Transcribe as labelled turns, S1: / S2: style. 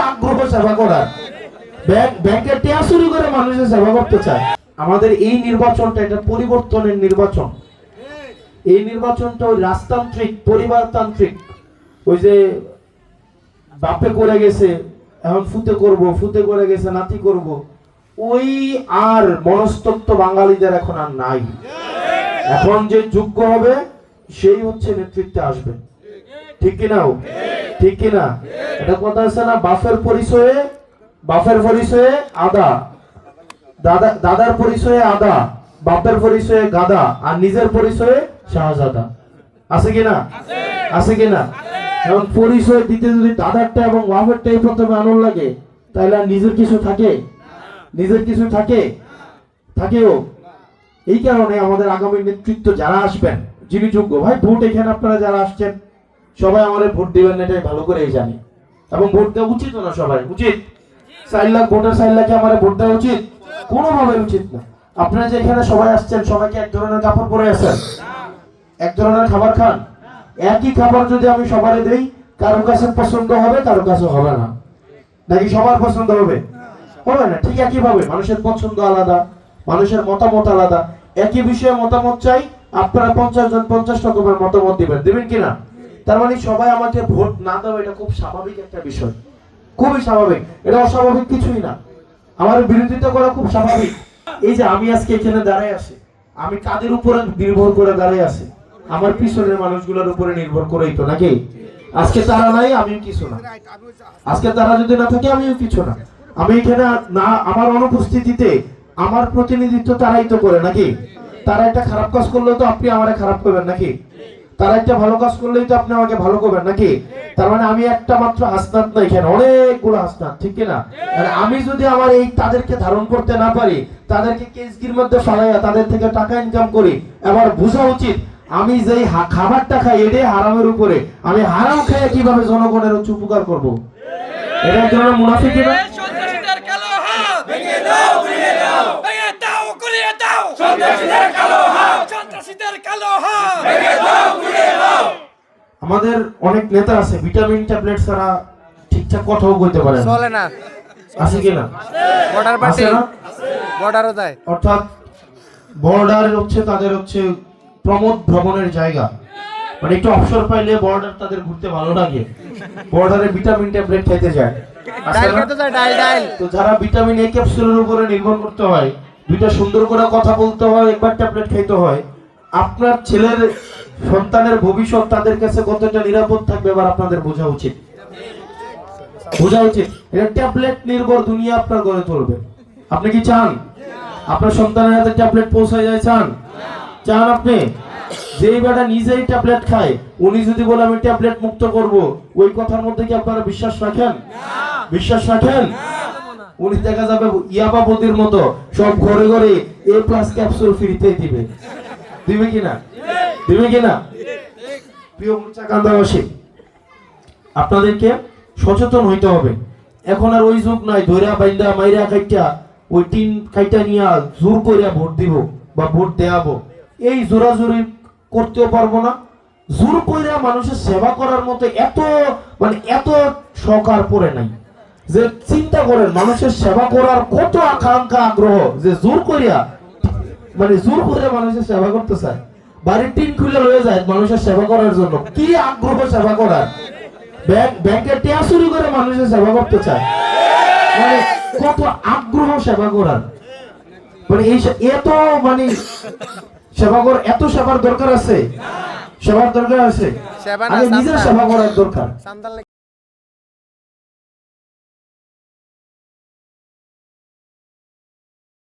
S1: আগ্রহ সেবা করার। ব্যাংকের টাকা চুরি করে মানুষের সেবা করতে চায়। আমাদের এই নির্বাচনটা এটা পরিবর্তনের নির্বাচন। এই নির্বাচনটা ওই রাজতান্ত্রিক পরিবারতান্ত্রিক, ওই যে বাপে করে গেছে এখন ফুতে করব, ফুতে করে গেছে নাতি করব, ওই আর মনস্তত্ব বাঙালিদের এখন আর নাই। এখন যে যোগ্য হবে সেই হচ্ছে নেতৃত্বে আসবে। ঠিক কিনা? ঠিক কিনা? এটা কথা আছে না, বাপের পরিচয়ে আদা, দাদার পরিচয়ে আদা, বাপের পরিচয়ে গাদা, আর নিজের পরিচয়ে শাহজাদা। আছে কিনা? আছে কিনা? এখন পরিচয় দিতে যদি দাদারটা এবং বাপেরটাই প্রথমে আনন্দ লাগে, তাহলে আর নিজের কিছু থাকে? নিজের কিছু থাকেও। এই কারণে আমাদের আগামী নেতৃত্ব যারা আসবেন, যিনি যোগ্য, ভাই ভোট এখানে আপনারা যারা আসছেন সবাই আমাদের ভোট দিবেন, এটাই ভালো করেই জানি। এবং ভোট দেওয়া উচিত না, সবাই উচিত। 4 লাখ ভোটার 4 লাখে আমার ভোট দেওয়া উচিত? কোনোভাবে উচিত না। আপনারা যে এখানে সবাই আসছেন, সবাইকে এক ধরনের কাপড় পরে আছেন, এক ধরনের খাবার খান। একই খাবার যদি আমি সবারে দেই, কারো কাছে পছন্দ হবে, কারো কাছে হবে না। নাকি সবার পছন্দ হবে? হবে না। ঠিক একইভাবে মানুষের পছন্দ আলাদা, মানুষের মতামত আলাদা। একই বিষয়ে মতামত চাই, আপনারা 50 জন 50 রকমের মতামত দিবেন কিনা? তার মানে সবাই আমাকে ভোট না দেওয়া এটা খুব স্বাভাবিক একটা বিষয়, খুবই স্বাভাবিক। এটা অস্বাভাবিক কিছুই না। আমার বিরোধিতা করা খুব স্বাভাবিক। এই যে আমি আজকে এখানে দাঁড়ায় আছি, আমি কাদের উপরে নির্ভর করে দাঁড়ায় আছি? আমার পিছনের মানুষগুলোর উপরে নির্ভর করেই তো, নাকি? আজকে তারা নাই, আমিও কিছু না। আজকে তারা যদি না থাকে, আমিও কিছু না। আমি এখানে না, আমার অনুপস্থিতিতে আমার প্রতিনিধিত্ব তারাই তো করে, নাকি? তারা একটা খারাপ কাজ করলেও তো আপনি আমারে খারাপ করবেন, নাকি? তারা একটা ভালো কাজ করলেই তো আপনি আমাকে ভালো করবেন, নাকি? তার মানে আমি একটা মাত্র হাসনাত না, এখানে অনেকগুলো হাসনাত, ঠিক কিনা? আমি যদি আমার এই তাদেরকে ধারণ করতে না পারি, তাদেরকে কেসগির মধ্যে ফালাইয়া তাদের থেকে টাকা ইনকাম করি, এবার বোঝা উচিত আমি যেই খাবারটা খাই এটাই হারামের উপরে, আমি হারাম খাইয়া কিভাবে জনগণের হচ্ছে উপকার করব? এটা এক ধরনের মুনাফিকি না? আমাদের অনেক নেতা আছে ভিটামিন ট্যাবলেট ছাড়া ঠিকঠাক কথাও বলতে পারে চলে না। আছে কিনা? বর্ডার পার্টি বর্ডারও যায়, অর্থাৎ বর্ডার হচ্ছে তাদের হচ্ছে প্রমোদ ভ্রমণের জায়গা। মানে একটু অবসর পাইলে বর্ডার তাদের ঘুরতে ভালো লাগে, বর্ডারে ভিটামিন ট্যাবলেট খেতে যায়। তো যারা ভিটামিন এ ক্যাপসুলের উপরে নির্ভর করতে হয়, দুইটা সুন্দর করে কথা বলতে হয়, একবার ট্যাবলেট খেতে হয়, আপনার ছেলের সন্তানের ভবিষ্যৎ তাদের কাছে কতটা নিরাপদ থাকবে এবার আপনাদের বোঝা উচিত। এটা ট্যাবলেট নির্ভর দুনিয়া আপনার গড়ে তুলবে। আপনি কি চান আপনার সন্তানের হাতে ট্যাবলেট পৌঁছায় যায়? চান আপনি? যেই বেটা নিজেই ট্যাবলেট খায়, উনি যদি বলে আমি ট্যাবলেট মুক্ত করব, ওই কথার মধ্যে কি আপনারা বিশ্বাস রাখেন? বিশ্বাস রাখেন? উনি দেখা যাবে ইয়াবা বদির মতো সব ঘরে ঘরে A+ ক্যাপসুল ফ্রিতে দিবে কিনা? প্রিয় মুচাকান্দাবাসী, আপনাদেরকে সচেতন হইতে হবে। এখন আর ওই যুগ নাই ধইরা বাইন্দা মাইরা কাইটা ওই টিন কাইটা নিয়া জোর কইরা ভোট দিব বা ভোট দেয়াবো, এই জোরাজুরি করতেও পারবো না। জোর কইরা মানুষের সেবা করার মতো এত সকার পড়ে নাই যে চিন্তা করেন মানুষের সেবা করার কত আকাঙ্ক্ষা আগ্রহ, যে জোর কইরা মানুষের সেবা করতে চায়, বাড়ির টিন খুলে রয়ে যায় মানুষের সেবা করার জন্য। কি আগ্রহ সেবা করার! ব্যাংকের টাকা চুরি করে মানুষের সেবা করতে চায়, মানে কত আগ্রহ সেবা করার! মানে এই এত এত সেবার দরকার আছে, নিজের সেবা করার দরকার।